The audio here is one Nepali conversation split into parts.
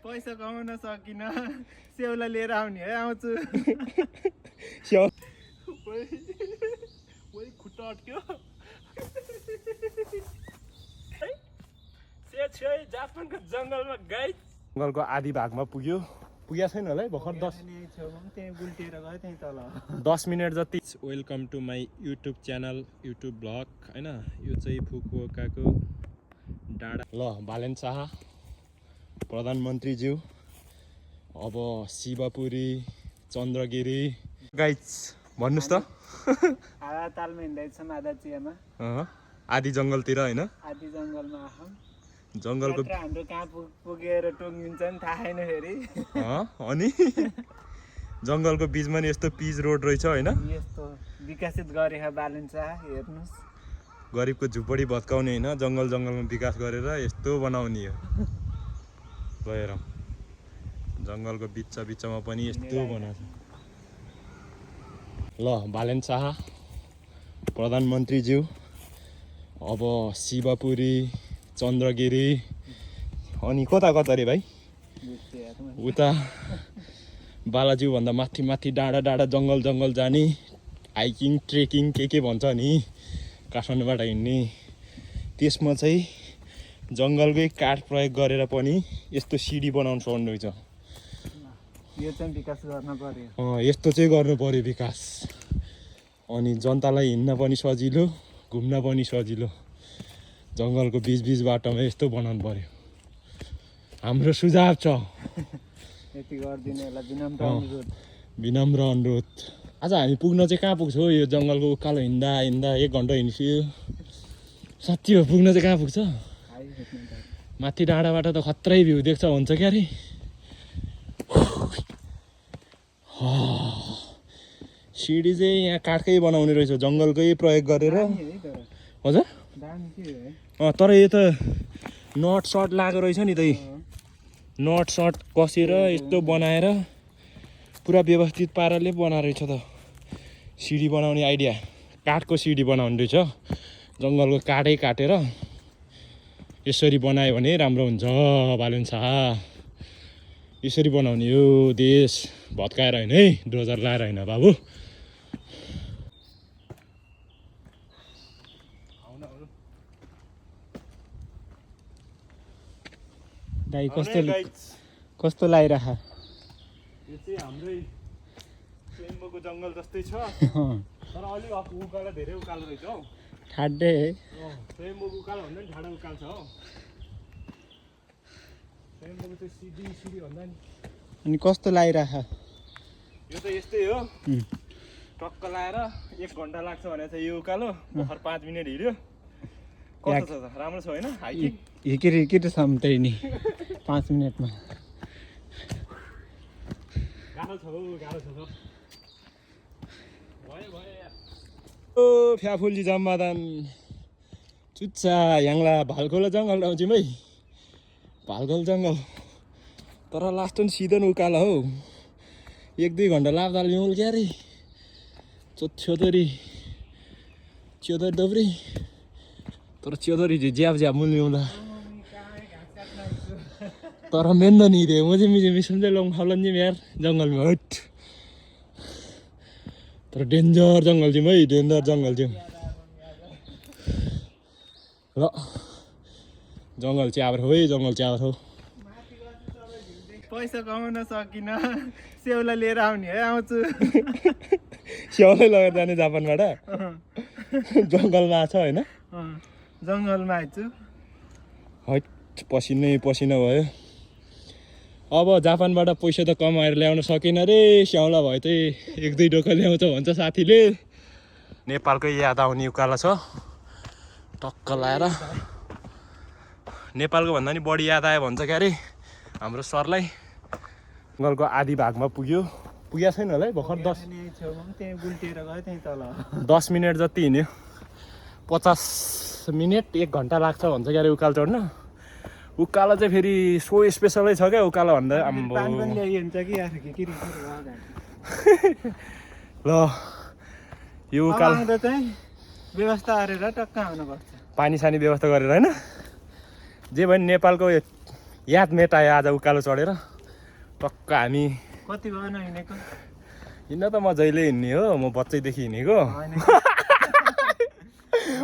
पैसा कमाउन सकिन स्याउला लिएर आउने है आउँछु स्याउ ओइ खुट्टा अट्क्यो से छै जापानको जंगलमा गाइस जङ्गलको आधी भागमा पुग्यो पुगेको छैन होला है भर्खर 10 मिनट जति। Welcome to my YouTube channel YouTube vlog होइन। यो चाहिँ फुकुओकाको डाँडा ल बालेन शाह प्रधानमन्त्रीज्यू अब शिवपुरी चन्द्रगिरी गाइज भन्नुहोस् त आधा तालमा हिँड्दैछौँ आधा चियामा आधी जङ्गलतिर होइन आधी जङ्गलमा आछौँ जङ्गलको हाम्रो कहाँ पुगेर टुङ्गिन्छ नि थाहा छैन फेरि अनि जङ्गलको बिचमा नि यस्तो पिच रोड रहेछ होइन। यस्तो विकसित गरेको बालेन शाह हेर्नुहोस् गरिबको झुपडी भत्काउने होइन जङ्गलमा विकास गरेर यस्तो बनाउने हो। ल हेरौँ जङ्गलको बिचमा पनि यस्तो बनाएको छ। ल बालेन शाह प्रधानमन्त्रीज्यू अब शिवपुरी चन्द्रगिरी अनि कता रे भाइ उता बालाज्यू भन्दा माथि डाँडा जङ्गल जाने हाइकिङ ट्रेकिङ के भन्छ नि काठमाडौँबाट हिँड्ने त्यसमा चाहिँ जङ्गलकै काठ प्रयोग गरेर पनि यस्तो सिडी बनाउनु सक्नु रहेछ। यो चाहिँ विकास गर्न पर्यो यस्तो चाहिँ गर्नु पर्यो विकास। अनि जनतालाई हिँड्न पनि सजिलो घुम्न पनि सजिलो जङ्गलको बिच बाटोमा यस्तो बनाउनु पर्यो। हाम्रो सुझाव छ यति गरिदिनेलाई विनम्र अनुरोध। आज हामी पुग्न चाहिँ कहाँ पुग्छौँ यो जङ्गलको उकालो हिँड्दा 1 घन्टा हिँड्छु साँच्ची हो। पुग्न चाहिँ कहाँ पुग्छ माथि डाँडाबाट त खत्रै भ्यू देख्छ हुन्छ क्या अरे। सिडी चाहिँ यहाँ काठकै बनाउने रहेछ जङ्गलकै प्रयोग गरेर हजुर। तर यो त नट सट लागेको रहेछ नि त्यही नट सट कसेर यस्तो बनाएर पुरा व्यवस्थित पाराले बनाएको रहेछ त। सिडी बनाउने आइडिया काठको सिडी बनाउने रहेछ जङ्गलको काठै काटेर यसरी बनायो भने राम्रो हुन्छ। बालेन शाह यसरी बनाउने यो देश भत्काएर होइन है डोजर लाएर होइन बाबु। दाइ कस्तो लागिरह यो चाहिँ हाम्रै सेम्बोको जङ्गल जस्तै छ तर अलिक उकालो धेरै उकालो रहेछ हौ ठाड्डे सेम्बोको उकालो भन्दा नि ठाडो उकालो छ हौ। सेम्बोको चाहिँ सिडी भन्दा नि। अनि कस्तो लागिरह यो त यस्तै हो टक्क लाएर 1 घन्टा लाग्छ भने चाहिँ यो उकालो भर्खर 5 मिनट हिँड्यो। कस्तो छ त राम्रो छ होइन हाइकिङ हिकिर सम्तै नि 5 मिनटमा गाह्रो छ ओ फ्याफुल्ली जम्मादान चुच्चा याङला भालखोला जङ्गल आउँछौँ है भालखोल जङ्गल तर लास्ट पनि सिधो उकालो हौ 1-2 घन्टा लाग्दा ल्याउँ क्या अरे च्योदरी दोब्री तर च्योदरी ज्याब मुल्यौँला तर मेन त नहीं दे मुझे समझे लोग खालन जी यार जंगल में हट तर डेन्जर जंगल जी भाई डेन्जर जंगल जी ल जंगल च्याबर हो जंगल च्याबर हो। पैसा कमाउन सकिन स्याउला लिएर आउने है आउँछु स्याउलै लगेर जाने जापानबाट जंगलमा छ हैन जंगलमा आइछु हट पसिनै पसिना भयो। अब जापानबाट पैसा त कमाएर ल्याउन सकिन रे स्याउला भयो त 1-2 डोका ल्याउँछ भन्छ साथीले। नेपालकै याद आउने उकालो छ टक्क लाएर नेपालको भन्दा नि बढी याद आयो भन्छ क्या अरे हाम्रो सरलाई। जङ्गलको आधी भागमा पुगेको छैन होला है भर्खर 10 मिनट जति हिँड्यो 50 मिनट 1 घन्टा लाग्छ भन्छ क्या अरे उकालो चढ्न। उकालो चाहिँ फेरि सो स्पेसलै छ क्या उकालो भन्दा ल यो उकालो चाहिँ व्यवस्था गरेर टक्क आउनुपर्छ पानी सानी व्यवस्था गरेर होइन जे भयो नेपालको याद मेटायो आज उकालो चढेर टक्क हामी कति भयो न हिँडेको हिँड्न त म जहिले हिँड्ने हो म बच्चैदेखि हिँडेको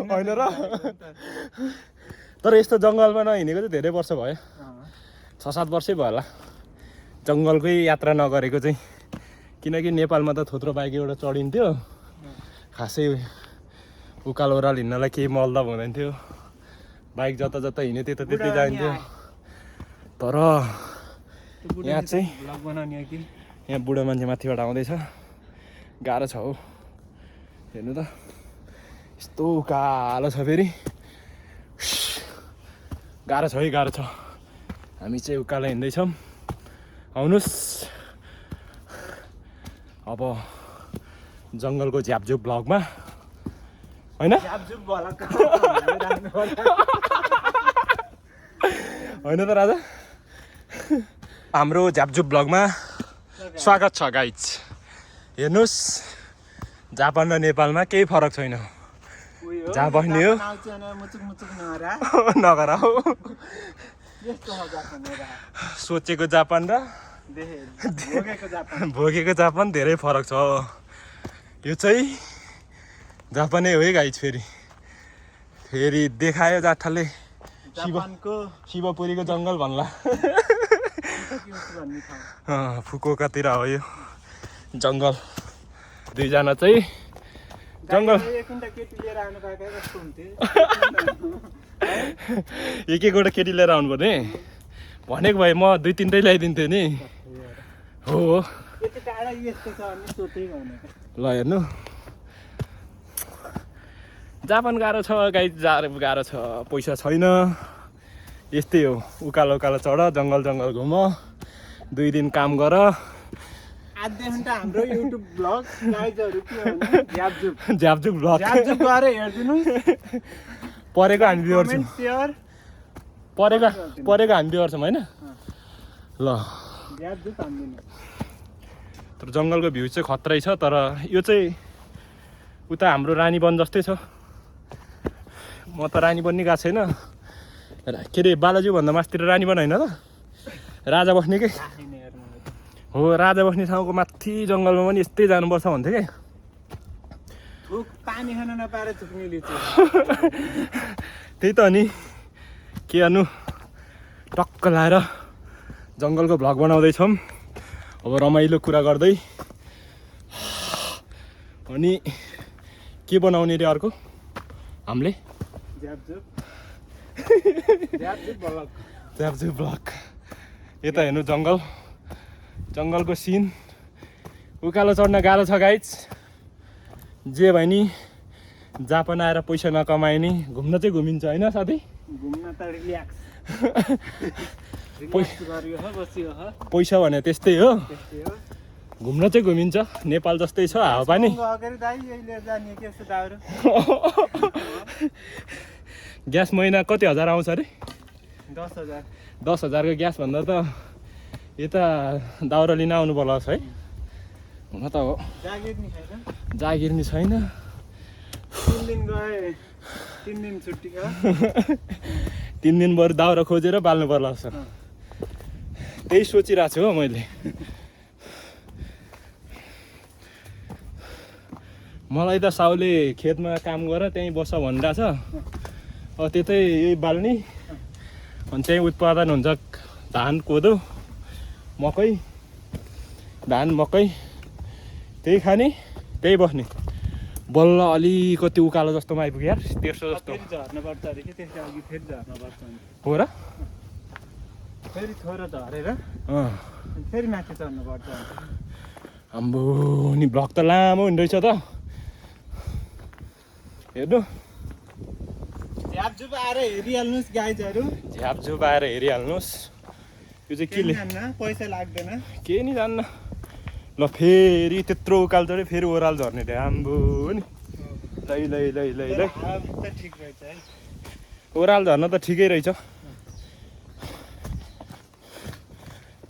होइन र तर यस्तो जङ्गलमा नहिँडेको चाहिँ धेरै वर्ष भयो 6-7 वर्षै भयो होला जङ्गलकै यात्रा नगरेको चाहिँ किनकि नेपालमा त थोत्रो बाइक एउटा चढिन्थ्यो खासै उकालो ओह्रालो हिँड्नलाई केही मल्दब हुँदैन थियो बाइक जता जता हिँड्यो त्यता जान्थ्यो तर यहाँ चाहिँ यहाँ बुढो मान्छे माथिबाट आउँदैछ गाह्रो छ हौ हेर्नु त यस्तो उकालो छ फेरि गाह्रो छ है गाह्रो छ हामी चाहिँ उकालो हिँड्दैछौँ आउनुहोस् अब जङ्गलको झ्यापझुप भ्लगमा होइन होइन त राजा हाम्रो झ्यापझुप भ्लगमा स्वागत छ गाइज हेर्नुहोस् जापान र नेपालमा केही फरक छैन जहाँ बस्ने हो नगर हौ सोचेको जापान र भोगेको जापान धेरै फरक छ यो चाहिँ जापानै हो है गाइज फेरि देखायो जाठाले शिवपुरीको जङ्गल भन्ला फुकुओकातिर हो यो जङ्गल दुईजना चाहिँ जङ्गल एक एकवटा केटी लिएर आउनु पर्ने भनेको भए म 2-3 ल्याइदिन्थेँ नि हो ल हेर्नु जापान गाह्रो छ गाइज गाह्रो छ पैसा छैन यस्तै हो उकालो उकालो चढ जङ्गल घुम 2 दिन काम गर आधा घण्टा हाम्रो युट्युब ब्लग गाइजहरु के हो झ्यापझुप ब्लग गएर हेर्दिनु परेको हामी भ्युअर छौँ परेको हामी भ्युअर छौँ होइन ल झ्यापझुप हान्दिनु तर जङ्गलको भ्यू चाहिँ खत्रै छ तर यो चाहिँ उता हाम्रो रानीवन जस्तै छ म त रानीवन नि गएको छैन के अरे बालाजु भन्दा मास्तिर रानीवन होइन त राजा बस्ने के हो राजा बस्ने ठाउँको माथि जङ्गलमा पनि यस्तै जानुपर्छ भन्थ्यो क्या पानी खान नपाएर थुक्ने लिचु त्यही त अनि के गर्नु टक्क लाएर जङ्गलको भ्लग बनाउँदैछौँ अब रमाइलो कुरा गर्दै अनि के बनाउने रे अर्को हामीले झ्यापझुप भ्लग यता हेर्नु जङ्गलको सिन उकालो चढ्न गाह्रो छ गाइज जे भयो नि जापान आएर पैसा नकमाए नि घुम्न चाहिँ घुमिन्छ होइन साथी घुम्न त रिल्याक्स पैसा भने त्यस्तै हो घुम्न चाहिँ घुमिन्छ नेपाल जस्तै छ हावापानी ग्यास महिना कति हजार आउँछ अरे 10,000 ग्यास भन्दा त यता दाउरा लिन आउनु पर्ला है हुन त हो जागिर नि छैन 3 दिन गए 3 दिन छुट्टी 3 दिन बरु दाउरा खोजेर बाल्नु पर्ला सर त्यही सोचिरहेको छु हो मैले मलाई त साउले खेतमा काम गर त्यहीँ बस भनिरहेछ त्यतै यही बाल्ने अनि चाहिँ उत्पादन हुन्छ धान कोदो मकै त्यही खाने त्यही बस्ने बल्ल अलिकति उकालो जस्तोमा आइपुग्यो यार 150 जस्तो झर्नुपर्छ अरे कि त्यसको अघि फेरि झर्नुपर्छ हो र फेरि थोरो झरेर फेरि माथि चढ्नुपर्छ आम्बो नि भ्लग त लामो हुँदैछ त हेर्नु झ्यापझुप आएर हेरिहाल्नुहोस् गाइजहरू झ्यापझुप आएर हेरिहाल्नुहोस् यो चाहिँ के पैसा लाग्दैन केही नि जान्न ल फेरि त्यत्रो उकालो चढ्यो फेरि ओह्रालो झर्ने थियो आम्बो नि लै ठिक रहेछ है ओह्रालो झर्न त ठिकै रहेछ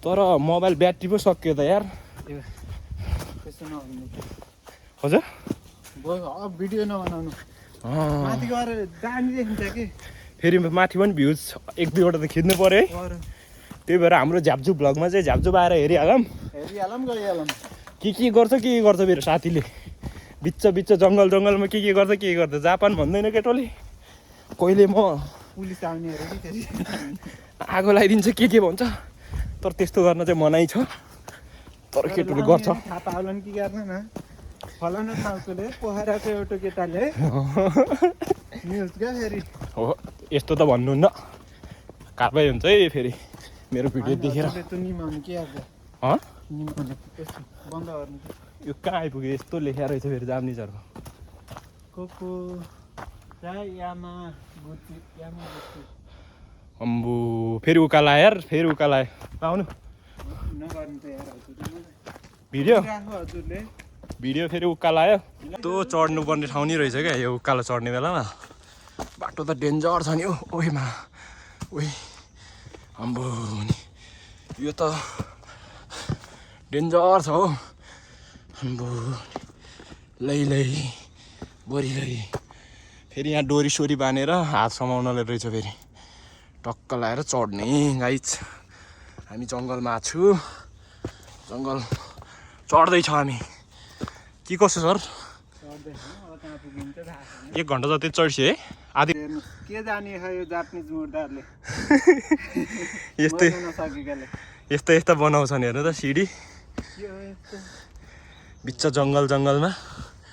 तर मोबाइल ब्याट्री पो सक्यो त यार त्यसो नहुनु हजुर भिडियो नबनाउनु माथि गएर दामी देखिन्छ कि फेरि माथि पनि भ्युज 1-2 वटा त खिच्नु पर्यो है त्यही भएर हाम्रो झ्याप्चु भ्लगमा चाहिँ झ्याप्चु आएर हेरिहालौँ हेरिहालौँ गइहालौँ। के गर्छ मेरो साथीले बिच जङ्गलमा के गर्छ जापान भन्दैन केटोले कहिले म पुलिस आउनेहरू कि फेरि आगो लगाइदिन्छ के भन्छ तर त्यस्तो गर्न चाहिँ मनाइ छ तर केटोले गर्छ थाहा पाउला कि गर्न न फलानु ठाउँकोले पोखराको एउटा केटाले न्युज क्या फेरि हो यस्तो त भन्नुहुन्न कारबाही हुन्छ है फेरि मेरो भिडियो देखेर त्यो निमाउनु के अब निमाउनु त्यस्तो बन्द गर्नु यो कहाँ आइपुग्यो यस्तो लेखेर रहेछ फेरि जापानिजहरूको कोको यामा गुटी अम्बु फेरि उकाला यार फेरि उकाला आउनु नगर्नु त यार हजुरले भिडियो फेरि उकालो आयो त्यो चढ्नु पर्ने ठाउँ नि रहेछ क्या यो उकालो चढ्ने बेलामा बाटो त डेन्जर छ नि हो ओहीमा ओइ अम्बो यो त डेन्जर छ हो अम्बो लै बोरी लै फेरि यहाँ डोरी सोरी बाँधेर हात समाउनले रहेछ फेरि टक्क लाएर चढ्ने गाइज हामी जङ्गलमा छु जङ्गल चढ्दैछ हामी के कसो सर 1 घन्टा जति चढ्छ है आधी के जाने है यो जापानिज मुर्दाहरुले यस्तो बनाउँछन् हेर्नु त सिडी बिच जङ्गलमा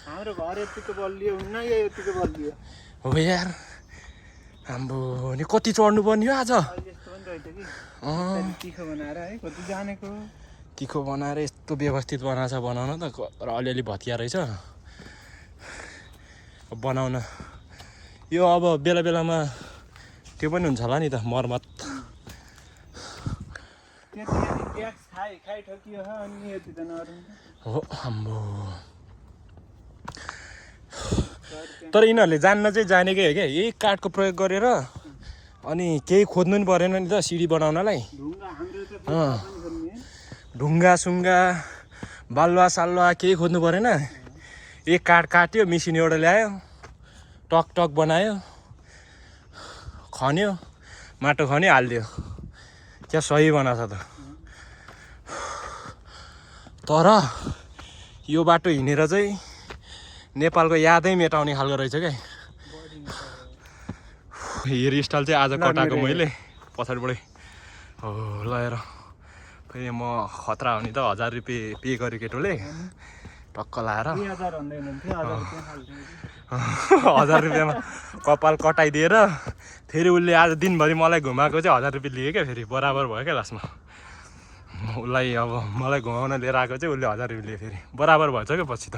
हाम्रो घर यतिको बलियो हुन्न यो यतिको बलियो हो यार हाम्रो नि कति चढ्नु पर्ने हो आज यस्तो पनि रहेछ कि तिखो बनाएर है कति जानेको तिखो बनाएर यस्तो व्यवस्थित बनाउन त र अलिअलि भतिया रहेछ बनाउन यो अब बेलामा त्यो पनि हुन्छ होला नि त मर्मत हो आम्बो तर यिनीहरूले जान्न चाहिँ जानेकै हो क्या यही काठको प्रयोग गरेर अनि केही खोज्नु पनि परेन नि त सिडी बनाउनलाई ढुङ्गा सुङ्गा बालुवा सालुवा केही खोज्नु परेन एक काठ काट्यो मिसिन एउटा ल्यायो टक बनायो खन्यो माटो खन्यो हालिदियो क्या सही बनाएको छ त तर यो बाटो हिँडेर चाहिँ नेपालको यादै मेटाउने खालको रहेछ क्या हेयर स्टाइल चाहिँ आज कटाएको मैले पछाडिबाटै हो लगाएर फेरि म खतरा हो नि त 1000 रुपियाँ पे गरेँ केटोले टक्क लाएर 1000 रुपियाँमा कपाल कटाइदिएर फेरि उसले आज दिनभरि मलाई घुमाएको चाहिँ 1000 रुपियाँ लियो क्या फेरि बराबर भयो क्या लास्टमा उसलाई अब मलाई घुमाउन लिएर आएको चाहिँ उसले 1000 रुपियाँ लियो फेरि बराबर भएछ क्या पछि त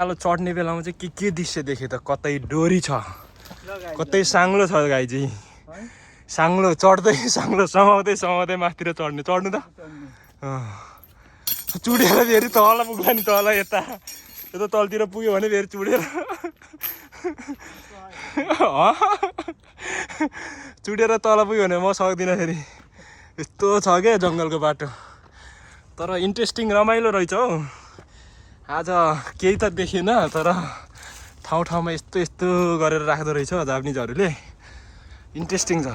अब चढ्ने बेलामा चाहिँ के दृश्य देखेँ त कतै डोरी छ कतै साङ्लो छ गाई चाहिँ साङ्लो चढ्दै साङ्लो समाउँदै माथितिर चढ्नु त चुडेर फेरि तल पुग्ला नि तल यता तलतिर पुग्यो भने फेरि चुडेर तल पुग्यो भने म सक्दिनँ फेरि यस्तो छ क्या जङ्गलको बाटो तर इन्ट्रेस्टिङ रमाइलो रहेछ हौ आज केही त देखेन तर ठाउँमा यस्तो गरेर राख्दो रहेछ जापानिजहरूले इन्ट्रेस्टिङ छ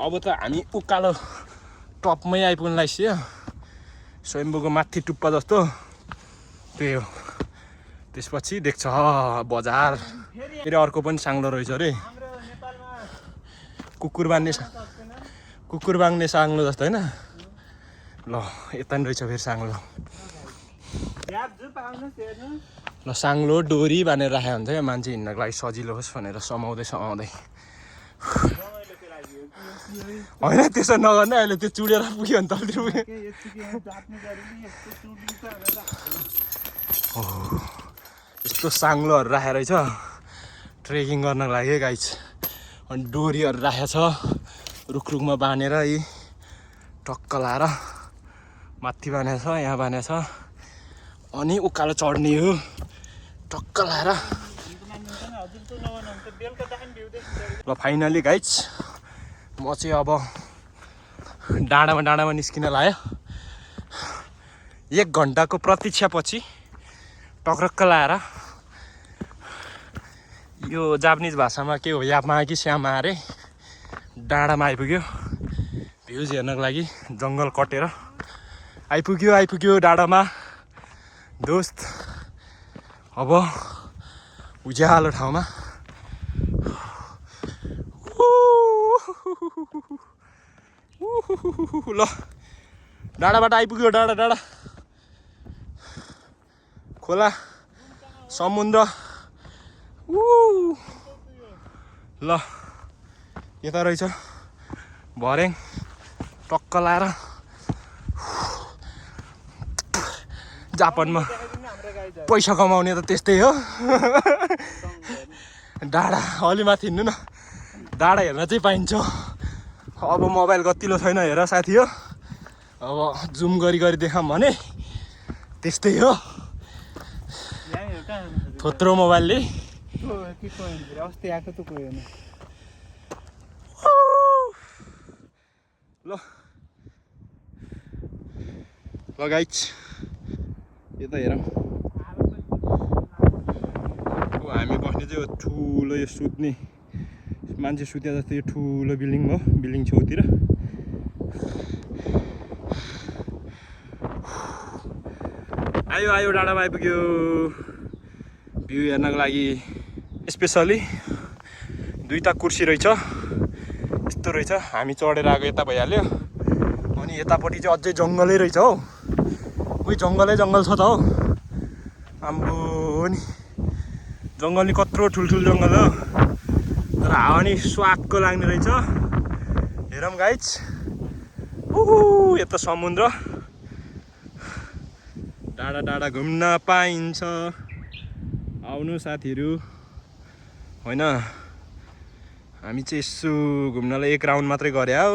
अब त हामी उकालो टपमै आइपुग्न लागिसक्यो स्वयम्भूको माथि टुप्पा जस्तो त्यही हो त्यसपछि देख्छ बजार फेरि अर्को पनि साङ्लो रहेछ अरे कुकुर बाँध्ने साङ्लो जस्तो होइन ल यता नि रहेछ फेरि साङ्लो ल साङ्लो डोरी बाँधेर राखेको हुन्छ क्या मान्छे हिँड्नको लागि सजिलो होस् भनेर समाउँदै होइन त्यसो नगर्ने अहिले त्यो चुडेर पुग्यो भने तलतिर पुग्यो यस्तो साङ्लोहरू राखेको रहेछ ट्रेकिङ गर्नको लागि गाइज अनि डोरीहरू राखेको छ रुखमा बाँधेर यी टक्क लाएर माथि बाँधेको छ यहाँ बाँधेको छ अनि उकालो चढ्ने हो टक्क लाएर ल फाइनली गाइज म चाहिँ अब डाँडामा निस्किन लाग्यो 1 घन्टाको प्रतीक्षापछि टक्रक्क लाएर यो जापानिज भाषामा के हो यामा कि स्यामा अरे डाँडामा आइपुग्यो भ्युज हेर्नको लागि जङ्गल कटेर आइपुग्यो डाँडामा दोस्त अब उज्यालो ठाउँमा ल डाँडाबाट आइपुग्यो डाँडा खोला समुद्र ल यता रहेछ भर्याङ टक्क लाएर जापानमा पैसा कमाउने त त्यस्तै हो डाँडा अलि माथि हिँड्नु न डाँडा हेर्न चाहिँ पाइन्छ अब मोबाइल गतिलो छैन हेर साथी हो अब जुम गरी देखाऊँ भने त्यस्तै हो थोत्रो मोबाइलले अस्ति आएको त कोही होइन ल गाइज यता हेरौँ हामी बस्ने चाहिँ ठुलो यो सुत्ने मान्छे सुत्या जस्तो यो ठुलो बिल्डिङ हो बिल्डिङ छेउतिर आयो डाँडामा आइपुग्यो भ्यू हेर्नको लागि स्पेसली दुईटा कुर्सी रहेछ यस्तो रहेछ हामी चढेर आएको यता भइहाल्यो अनि यतापट्टि चाहिँ अझै जङ्गलै रहेछ हौ उही जङ्गल छ त हौ आम्बो नि जङ्गल नि कत्रो ठुल्ठुलो जङ्गल हो तर हावा नि स्वादको लाग्ने रहेछ हेरौँ गाइज यता समुद्र डाँडा घुम्न पाइन्छ आउनु साथीहरू होइन हामी चाहिँ यसो घुम्नलाई एक राउन्ड मात्रै गरे हो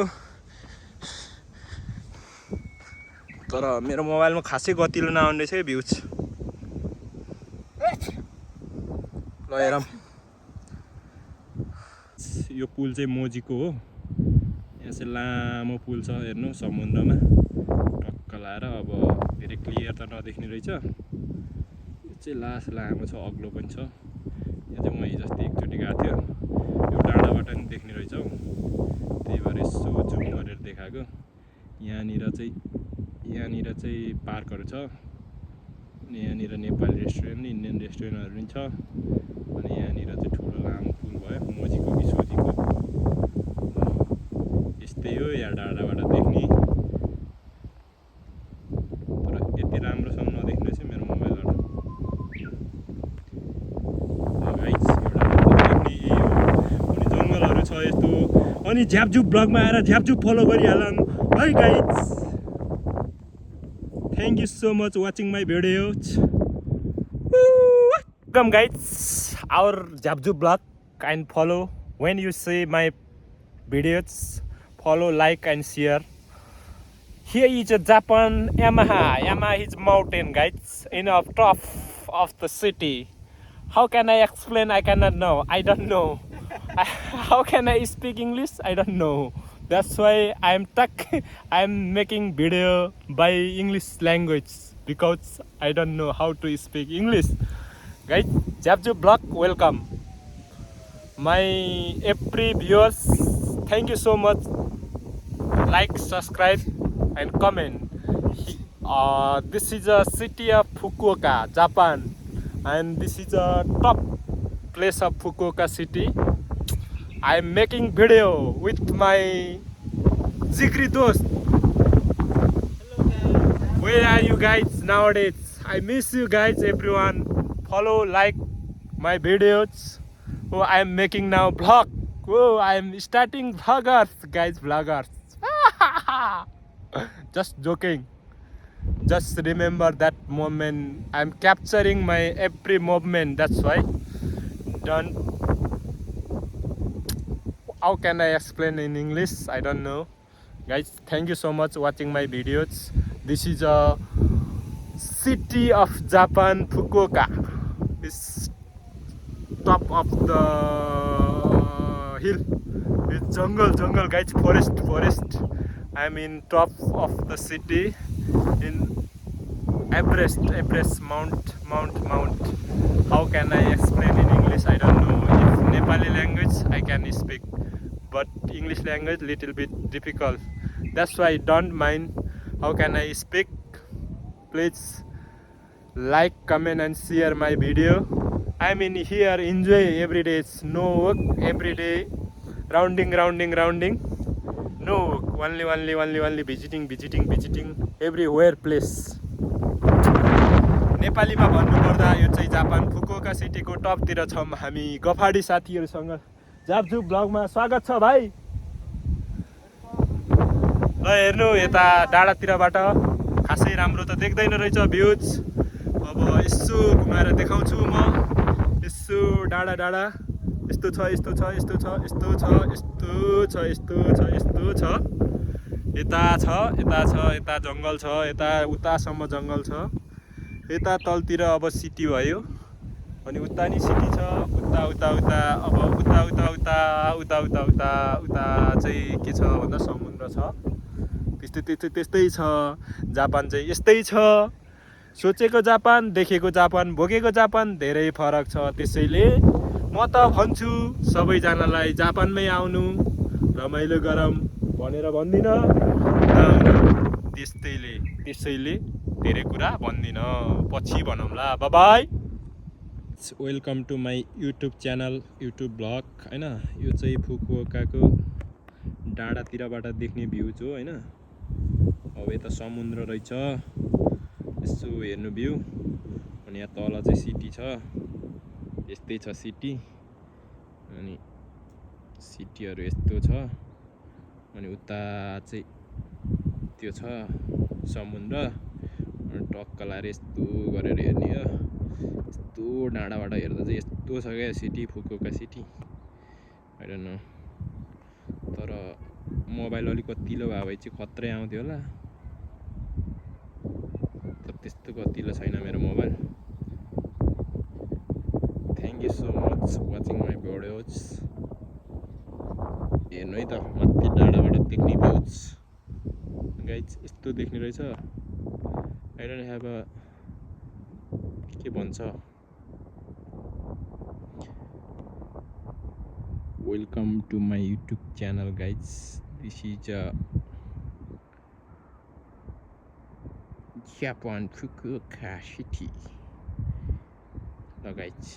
तर मेरो मोबाइलमा खासै गतिलो नआउने रहेछ भ्युज ल हेरौँ यो पुल चाहिँ मोजीको हो यहाँ चाहिँ लामो पुल छ हेर्नु समुद्रमा टक्क लाएर अब धेरै क्लियर त नदेख्ने रहेछ यो चाहिँ लामो छ अग्लो पनि छ यहाँ चाहिँ म हिजोअस्ति एकचोटि गएको थियो यो डाँडाबाट नि देख्ने रहेछ हौ त्यही भएर यसो जुम गरेर देखाएको यहाँनिर चाहिँ पार्कहरू छ अनि यहाँनिर नेपाली रेस्टुरेन्ट इन्डियन रेस्टुरेन्टहरू पनि छ अनि यहाँनिर चाहिँ ठुलो लामो पुल भयो मोजीको कि सोजीको यस्तै हो यहाँ डाँडाबाट देख्ने तर यति राम्रोसँग नदेख्ने रहेछ मेरो मोबाइलबाट अनि जङ्गलहरू छ यस्तो अनि झ्यापझुप ब्लगमा आएर झ्यापझुप फलो गरिहालौँ है guys Thank you so much watching my videos. Welcome guys, our Japju blog and follow when you see my videos. Follow, like and share. Here is a Japan Yamaha is mountain guys in the top of the city. How can I explain? I cannot know. I don't know. How can I speak English? I don't know. That's why I'm making video by English language because I don't know how to speak English. Guys, Japju blog, welcome. My every viewers, thank you so much. Like, subscribe and comment. This is a city of Fukuoka, Japan, and this is a top place of Fukuoka city. I'm making video with my Zikri dost. Where are you guys nowadays? I miss you guys, everyone. Follow, like my videos. Oh, I'm making now vlog. Oh, I'm starting vloggers, guys, vloggers. Just joking. Just remember that moment. I'm capturing my every movement. That's why. Don't. How can I explain in English? I don't know. Guys, thank you so much watching my videos. This is a city of Japan, Fukuoka. It's top of the hill. It's jungle guys, forest. I'm in top of the city in Everest Mount. How can I explain in English? I don't know. If Nepali language I can speak, but English language little bit difficult. That's why don't mind. How can I speak? Please like, comment and share my video. I'm in here, enjoy every day. It's no work every day. Rounding. No work. Only visiting everywhere place. नेपालीमा भन्नुपर्दा यो चाहिँ जापान फुकुओका सिटीको टपतिर छौँ हामी गफाडी साथीहरूसँग जाप्जु ब्लगमा स्वागत छ भाइ ल हेर्नु यता डाँडातिरबाट खासै राम्रो त देख्दैन रहेछ भ्यूज अब यसो घुमाएर देखाउँछु म यसो डाँडा यस्तो छ यता जङ्गल छ यता उतासम्म जङ्गल छ यता तलतिर अब सिटी भयो अनि उता नि सिटी छ उता चाहिँ के छ भन्दा समुद्र छ त्यस्तै छ जापान चाहिँ यस्तै छ सोचेको जापान देखेको जापान भोगेको जापान धेरै फरक छ त्यसैले म त भन्छु सबैजनालाई जापानमै आउनु रमाइलो गरौँ भनेर भन्दिन त्यसैले धेरै कुरा भन्दिन पछि भनौँला bye welcome to my YouTube channel YouTube blog हैन यो चाहिँ फुकुओकाको डाँडातिरबाट देख्ने भ्यू हो हैन अब यता समुद्र रहेछ यसो हेर्नु भ्यू अनि यहाँ तल चाहिँ सिटी छ यस्तै छ सिटी अनि सिटीहरू यस्तो छ अनि उता चाहिँ त्यो छ समुद्र अनि टक्क लाएर यस्तो गरेर हेर्ने हो यस्तो डाँडाबाट हेर्दा चाहिँ यस्तो छ क्या city Fukuoka city I don't no तर मोबाइल अलिक कतिलो भए भए चाहिँ खत्रै आउँथ्यो होला तर त्यस्तो कतिलो छैन मेरो mobile thank you so much watching my videos हेर्नु है त माथि डाँडाबाट देख्ने भ्यूज गाइज यस्तो देख्ने रहेछ आई डोन्ट ह्याभ अ के भन्छ welcome to my YouTube channel guys this is a Japan Fukuoka city ल गाइज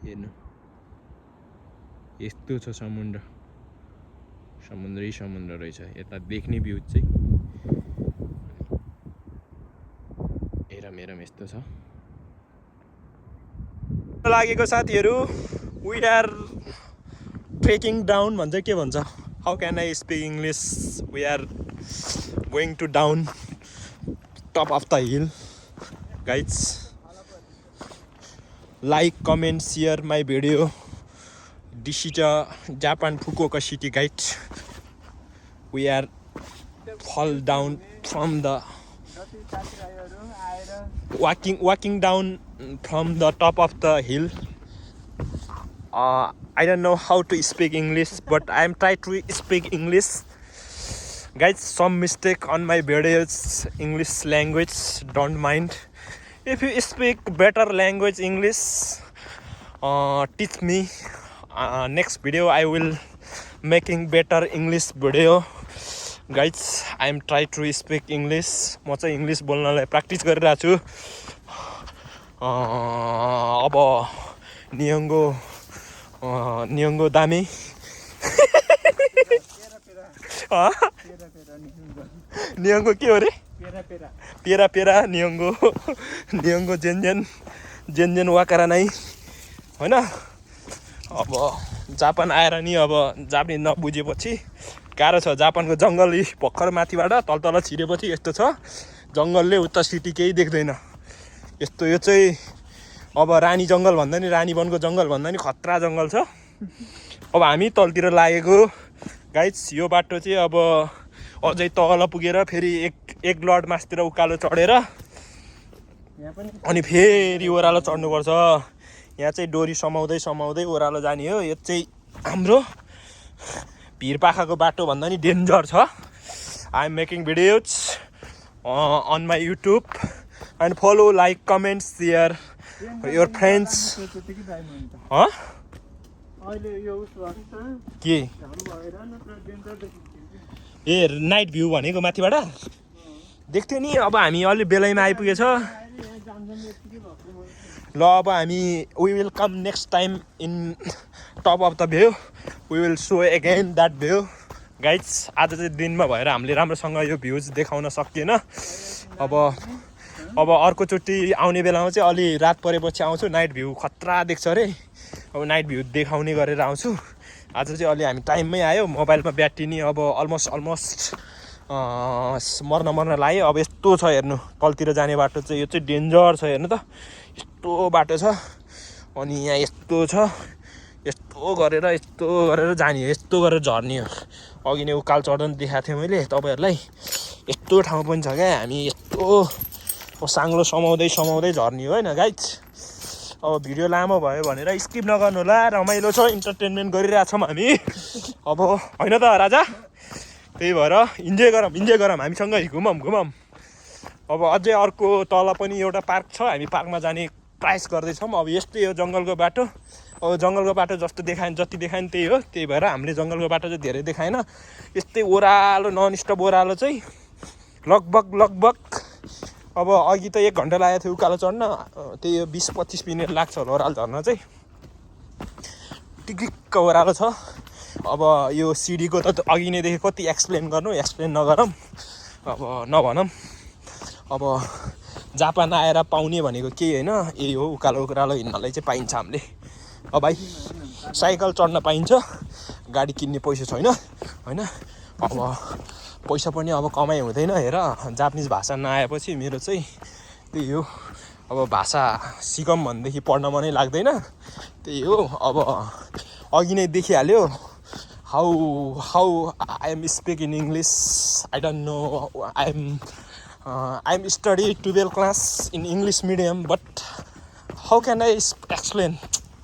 हेर्नु यस्तो छ समुद्र रहेछ यता देख्ने भ्यू चाहिँ हेरौँ यस्तो छ लागेको साथीहरू वी आर ट्रेकिङ डाउन भन्छ के भन्छ how can I speak English we are going to down top of the hill guys like, comment, share my video. This is a Japan Fukuoka city guide. We are fall down from the walking down from the top of the hill. I don't know how to speak English, but I am trying to speak English. Guys, some mistake on my videos, English language, don't mind. If you speak better language English, teach me. Next video I will making better English video. Guys, I am try to speak English. म चाहिँ इङ्ग्लिस बोल्नलाई प्र्याक्टिस गरिरहेको छु अब नियङ्गो दामी नियङ्गो के हो रे पेरा नियङ्गो जेन वाकारा नै होइन अब जापान आएर नि अब जापानी नबुझेपछि गाह्रो छ जापानको जङ्गल भर्खर माथिबाट तल छिरेपछि यस्तो छ जङ्गलले उता सिटी केही देख्दैन यस्तो यो चाहिँ अब रानी जङ्गल भन्दा नि रानी वनको जङ्गल भन्दा नि खतरा जङ्गल छ अब हामी तलतिर लागेको गाइज यो बाटो चाहिँ अब अझै तल पुगेर फेरि एक लड मासतिर उकालो चढेर अनि फेरि ओह्रालो चढ्नुपर्छ यहाँ चाहिँ डोरी समाउँदै ओह्रालो जाने हो यो चाहिँ हाम्रो भिरपाखाको बाटो भन्दा नि डेन्जर छ I am making videos on my YouTube and follow like comment share your friends अहिले यो उस भयो नि त के घाम भएर नत्र डेन्जर देखिन्छ ए नाइट भ्यू भनेको माथिबाट देख्थ्यो नि। अब हामी अलि बेलैमा आइपुगेछ। अहिले यहाँ जान्छन् यतिकै भएको ल अब हामी we will come next time in top of the view we will show again that view guides. आज चाहिँ दिनमा भएर हामीले राम्रोसँग यो भ्युज देखाउन सकिएन। अब अर्कोचोटि आउने बेलामा चाहिँ अलि रात परेपछि आउँछु। नाइट भ्यू खतरा देख्छ अरे। अब नाइट भ्यू देखाउने गरेर आउँछु। आज चाहिँ अलि हामी टाइममै आयो। मोबाइलमा ब्याट्री नि अब अलमोस्ट मर्न लाग्यो। अब यस्तो छ हेर्नु तलतिर जाने बाटो चाहिँ यो चाहिँ डेन्जर छ हेर्नु त यस्तो बाटो छ अनि यहाँ यस्तो छ यस्तो गरेर जाने हो यस्तो गरेर झर्ने हो। अघि नै उकाल चढ्न देखाएको थिएँ मैले तपाईँहरूलाई। यस्तो ठाउँ पनि छ क्या हामी यस्तो साङ्लो समाउँदै झर्ने हो होइन गाइज। अब भिडियो लामो भयो भनेर स्किप नगर्नु होला रमाइलो छ इन्टरटेनमेन्ट गरिरहेछौँ हामी अब होइन त राजा। त्यही भएर इन्जोय गरौँ हामीसँग घुमौँ। अब अझै अर्को तल पनि एउटा पार्क छ हामी पार्कमा जाने ट्राइस गर्दैछौँ। अब यस्तै हो जङ्गलको बाटो। अब जङ्गलको बाटो जति देखायो नि त्यही हो। त्यही भएर हामीले जङ्गलको बाटो चाहिँ धेरै देखाएन। यस्तै ओह्रालो ननस्टप ओह्रालो चाहिँ लगभग अब अघि त 1 घन्टा लागेको थियो उकालो चढ्न। त्यही हो 20-25 मिनट लाग्छ होला ओह्रालो झर्न चाहिँ। टिक्क ओह्रालो छ। अब यो सिडीको त अघि नै देखेँ कति एक्सप्लेन नगरौँ अब नभनौँ। अब जापान आएर पाउने भनेको केही होइन यही हो उकालो हिँड्नलाई चाहिँ पाइन्छ हामीले। अब भाइ साइकल चढ्न पाइन्छ गाडी किन्ने पैसा छैन होइन। अब पैसा पनि अब कमाइ हुँदैन हेर जापानिज भाषा नआएपछि मेरो चाहिँ त्यही हो। अब भाषा सिकौँ भनेदेखि पढ्न मनै लाग्दैन त्यही हो। अब अघि नै देखिहाल्यो how I am speak in English I don't know I am study 12th class in English medium but how can I explain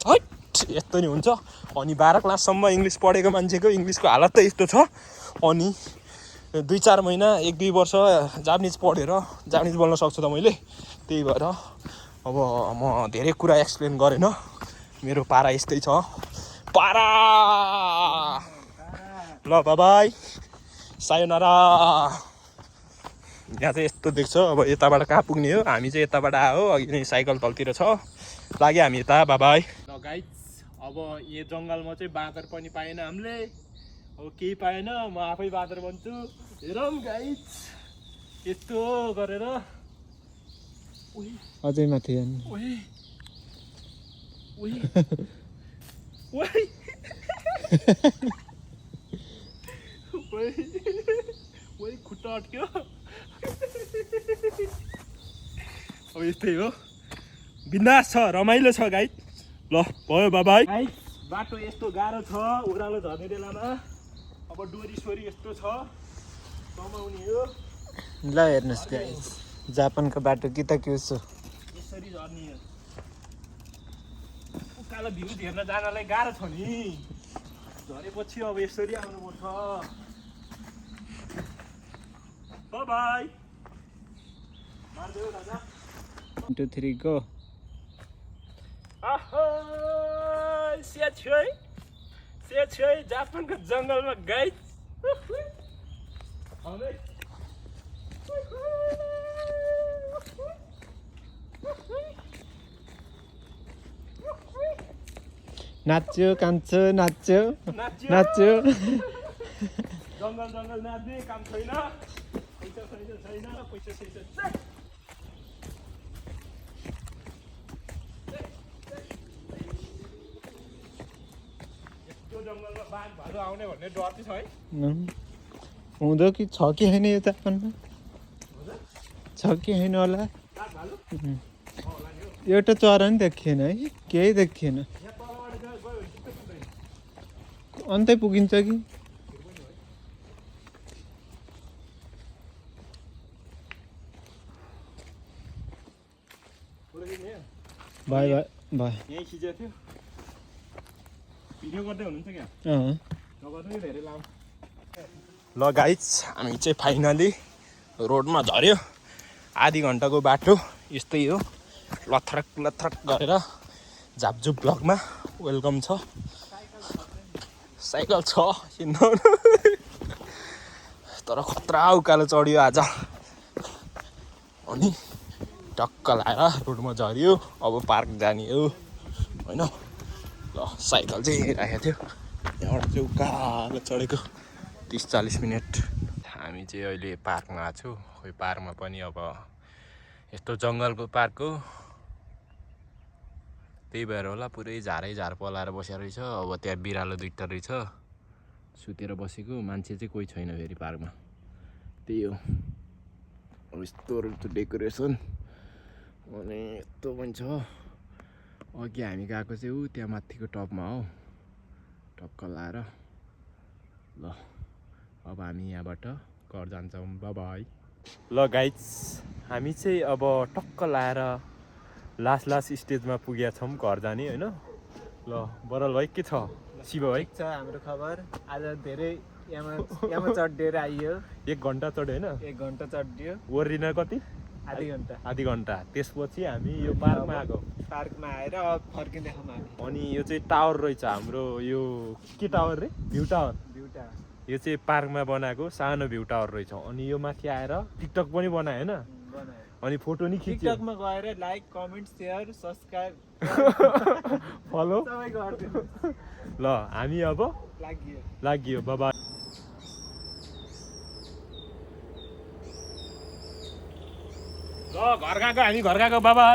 what यस्तो नि हुन्छ। अनि 12 क्लाससम्म इङ्ग्लिस पढेको मान्छेको इङ्ग्लिसको हालत त यस्तो छ। अनि 2-4 महिना 1-2 वर्ष जापानिज पढेर जापानिज बोल्न सक्छु त मैले। त्यही भएर अब म धेरै कुरा एक्सप्लेन गरेन मेरो पारा यस्तै छ पारा। ल बाई सायोनारा। यहाँ चाहिँ यस्तो देख्छ। अब यताबाट कहाँ पुग्ने हो हामी चाहिँ यताबाट आयो अघि नै साइकल तलतिर छ लाग्यो हामी यता बाई। ल गाइज अब यो जङ्गलमा चाहिँ बाँदर पनि पाएन हामीले। अब केही पाएन म आफै बाँदर बन्छु हेरौँ गाइज यस्तो गरेर अझै माथि खुट्टा अट्क्यो। अब यस्तै हो बिन्दास छ रमाइलो छ गाइड। ल भयो बाई। बाटो यस्तो गाह्रो छ ओह्रालो झर्ने बेलामा। अब डोरी यस्तो छ कमाउने हो। ल हेर्नुहोस् गाइस जापानको बाटो कि त के छ यसरी झर्ने हो। उकालो भ्यू हेर्न जानलाई गाह्रो छ नि झरेपछि अब यसरी आउनुपर्छ। By मार्देऊ Raja 1 2 3 go. स्याछै जापानको जङ्गलमा गाइड। नाच्यो कान्छो नाच्यो जङ्गल नाच्ने काम छैन पैसा यस्तो जङ्गलमा बाघ भालु आउने भन्ने डर चाहिँ छ है। हुँदो कि छ कि होइन यो जापानमा छ कि होइन होला। एउटा चरा नि देखिएन है केही देखिएन। अन्तै पुगिन्छ कि भाइ यहीँ खिचेको थियो भिडियो गर्दै हुनुहुन्छ क्या नगर्नु धेरै लामो। ल गाइज हामी चाहिँ फाइनली रोडमा झऱ्यो। आधी घन्टाको बाटो यस्तै हो लथरक गरेर झापझुप ब्लगमा वेलकम छ। साइकल छ हिँड्नु तर खतरा उकालो चढ्यो आज अनि टक्क लगाएर रोडमा झऱ्यो अब पार्क जाने हो होइन ल साइकल चाहिँ राखेको थियो यहाँबाट चाहिँ उकालो चढेको 30-40 मिनट हामी चाहिँ अहिले पार्कमा आएको छु खोइ पार्कमा पनि अब यस्तो जङ्गलको पार्क हो त्यही भएर होला पुरै झार पलाएर बसेको रहेछ अब त्यहाँ बिरालो 2टा रहेछ सुतेर बसेको मान्छे चाहिँ कोही छैन फेरि पार्कमा त्यही हो अब यस्तो डेकोरेसन अनि यस्तो पनि छ अघि हामी गएको चाहिँ ऊ त्यहाँ माथिको टपमा हो टक्क लाएर ल अब हामी यहाँबाट घर जान्छौँ बाई ल गाइज हामी चाहिँ अब टक्क लाएर लास्ट स्टेजमा पुगेका छौँ घर जाने होइन ल बराल भाइ के छ शिव भाइ छ हाम्रो खबर आज धेरै यामा चढेर आइयो 1 घन्टा चढ्यो होइन 1 घन्टा चढ्यो ओरिजिनल कति आधी घन्टा त्यसपछि हामी यो पार्कमा आएको पार्कमा आएर अब फर्किँदैछौँ हामी अनि यो चाहिँ टावर रहेछ हाम्रो यो के टावर रे भ्यू टावर यो चाहिँ पार्कमा बनाएको सानो भ्यू टावर रहेछ अनि यो माथि आएर टिकटक पनि बनायो होइन अनि फोटो नि खिच्यो टिकटकमा गएर like comment share subscribe follow सबै गरिदिनु ल हामी अब लाग्यो बाबा ल घर गएको हामी घर गएको बाबा